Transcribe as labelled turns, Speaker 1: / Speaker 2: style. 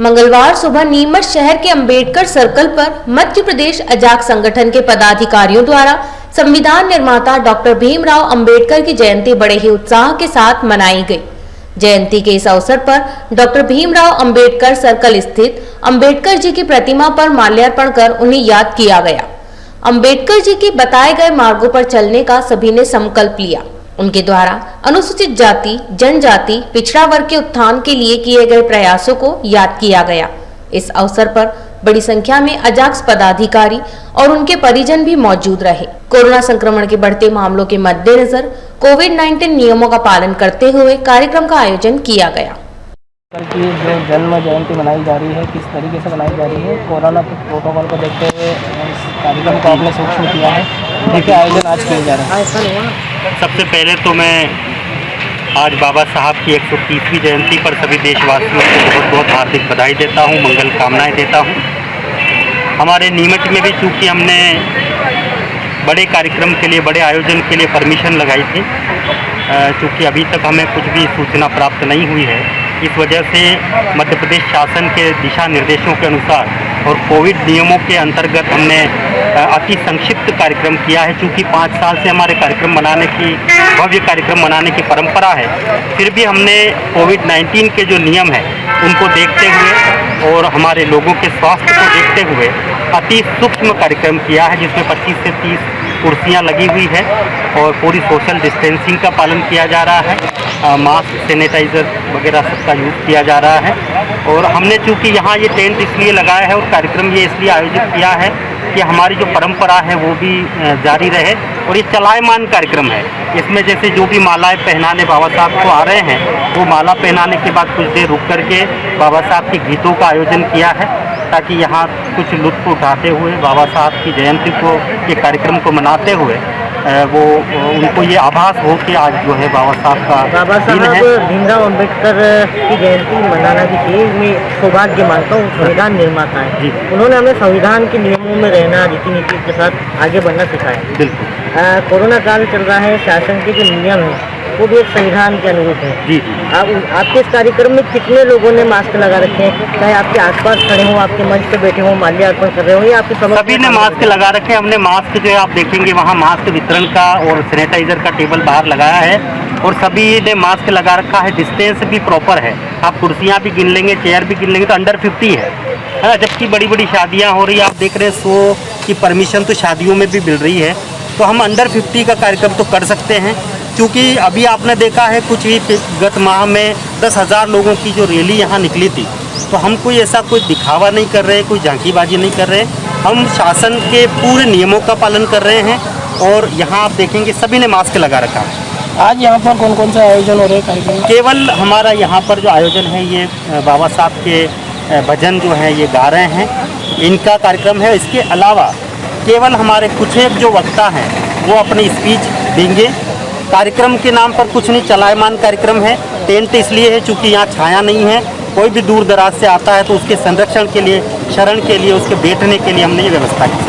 Speaker 1: मंगलवार सुबह नीमच शहर के अंबेडकर सर्कल पर मध्य प्रदेश अजाक संगठन के पदाधिकारियों द्वारा संविधान निर्माता डॉक्टर भीमराव अंबेडकर की जयंती बड़े ही उत्साह के साथ मनाई गई। जयंती के इस अवसर पर डॉक्टर भीमराव अंबेडकर सर्कल स्थित अंबेडकर जी की प्रतिमा पर माल्यार्पण कर उन्हें याद किया गया। अंबेडकर जी के बताए गए मार्गों पर चलने का सभी ने संकल्प लिया। उनके द्वारा अनुसूचित जाति, जनजाति, पिछड़ा वर्ग के उत्थान के लिए किए गए प्रयासों को याद किया गया। इस अवसर पर बड़ी संख्या में अजाक्स पदाधिकारी और उनके परिजन भी मौजूद रहे। कोरोना संक्रमण के बढ़ते मामलों के मद्देनजर कोविड-19 नियमों का पालन करते हुए कार्यक्रम का आयोजन किया गया।
Speaker 2: की जो जन्म जयंती मनाई जा रही है, किस तरीके से मनाई जा रही है, कोरोना के प्रोटोकॉल को देखते हुए इस कार्यक्रम को आपने सूक्ष्म किया है, देखिए आयोजन आज किया जा रहा है।
Speaker 3: सबसे पहले तो मैं आज बाबा साहब की 130वीं जयंती पर सभी देशवासियों को बहुत बहुत हार्दिक बधाई देता हूँ, मंगल कामनाएं देता हूँ। हमारे नीमच में भी चूँकि हमने बड़े कार्यक्रम के लिए, बड़े आयोजन के लिए परमिशन लगाई थी, चूँकि अभी तक हमें कुछ भी सूचना प्राप्त नहीं हुई है, इस वजह से मध्य प्रदेश शासन के दिशा निर्देशों के अनुसार और कोविड नियमों के अंतर्गत हमने अति संक्षिप्त कार्यक्रम किया है। चूँकि 5 साल से हमारे कार्यक्रम मनाने की, भव्य कार्यक्रम मनाने की परंपरा है, फिर भी हमने कोविड-19 के जो नियम हैं उनको देखते हुए और हमारे लोगों के स्वास्थ्य को देखते हुए अति सूक्ष्म कार्यक्रम किया है, जिसमें 25 से 30 कुर्सियाँ लगी हुई है और पूरी सोशल डिस्टेंसिंग का पालन किया जा रहा है। मास्क, सैनिटाइज़र वगैरह सबका यूज़ किया जा रहा है। और हमने चूँकि यहाँ ये टेंट इसलिए लगाया है और कार्यक्रम ये इसलिए आयोजित किया है कि हमारी जो परंपरा है वो भी जारी रहे और ये चलायमान कार्यक्रम है। इसमें जैसे जो भी मालाएं पहनाने बाबा साहब को आ रहे हैं, वो माला पहनाने के बाद कुछ देर रुक करके बाबा साहब के गीतों का आयोजन किया है, ताकि यहाँ कुछ लुत्फ़ उठाते हुए बाबा साहब की जयंती को, ये कार्यक्रम को मनाते हुए वो उनको ये आभास हो कि आज जो है बाबा साहब का दिन है।
Speaker 2: भीमराव अंबेडकर की जयंती मनाना भी चाहिए, मैं सौभाग्य मानता हूँ। संविधान निर्माता है जी, उन्होंने हमें संविधान के नियमों में रहना, रीति नीति के साथ आगे बढ़ना सिखाया।
Speaker 3: बिल्कुल।
Speaker 2: कोरोना काल चल रहा है, शासन के जो नियम है वो भी एक संविधान के अनुरूप है।
Speaker 3: जी जी।
Speaker 2: आपके इस कार्यक्रम में कितने लोगों ने मास्क लगा रखे हैं? चाहे आपके आसपास खड़े हों, आपके मंच पे बैठे हों, माल्यार्पण कर रहे हो, या आपके
Speaker 3: सभी ने मास्क लगा रखे हैं। हमने मास्क जो है आप देखेंगे वहाँ मास्क वितरण का और सैनिटाइजर का टेबल बाहर लगाया है और सभी ने मास्क लगा रखा है। डिस्टेंस भी प्रॉपर है। आप कुर्सियाँ भी गिन लेंगे, चेयर भी गिन लेंगे तो अंडर 50 है। जबकि बड़ी बड़ी शादियाँ हो रही है, आप देख रहे हैं 100 की परमिशन तो शादियों में भी मिल रही है, तो हम अंडर 50 का कार्यक्रम तो कर सकते हैं। क्योंकि अभी आपने देखा है कुछ ही गत माह में 10,000 लोगों की जो रैली यहाँ निकली थी, तो हम कोई ऐसा कोई दिखावा नहीं कर रहे, कोई झांकीबाजी नहीं कर रहे, हम शासन के पूरे नियमों का पालन कर रहे हैं। और यहाँ आप देखेंगे सभी ने मास्क लगा रखा है।
Speaker 2: आज यहाँ पर कौन कौन से आयोजन हो रहे हैं कार्यक्रम?
Speaker 3: केवल हमारा यहाँ पर जो आयोजन है ये बाबा साहब के भजन जो हैं ये गा रहे हैं, इनका कार्यक्रम है। इसके अलावा केवल हमारे कुछ एक जो वक्ता हैं वो अपनी स्पीच देंगे। कार्यक्रम के नाम पर कुछ नहीं, चलायमान कार्यक्रम है। टेंट इसलिए है चूँकि यहाँ छाया नहीं है, कोई भी दूर दराज से आता है तो उसके संरक्षण के लिए, शरण के लिए, उसके बैठने के लिए हमने ये व्यवस्था की।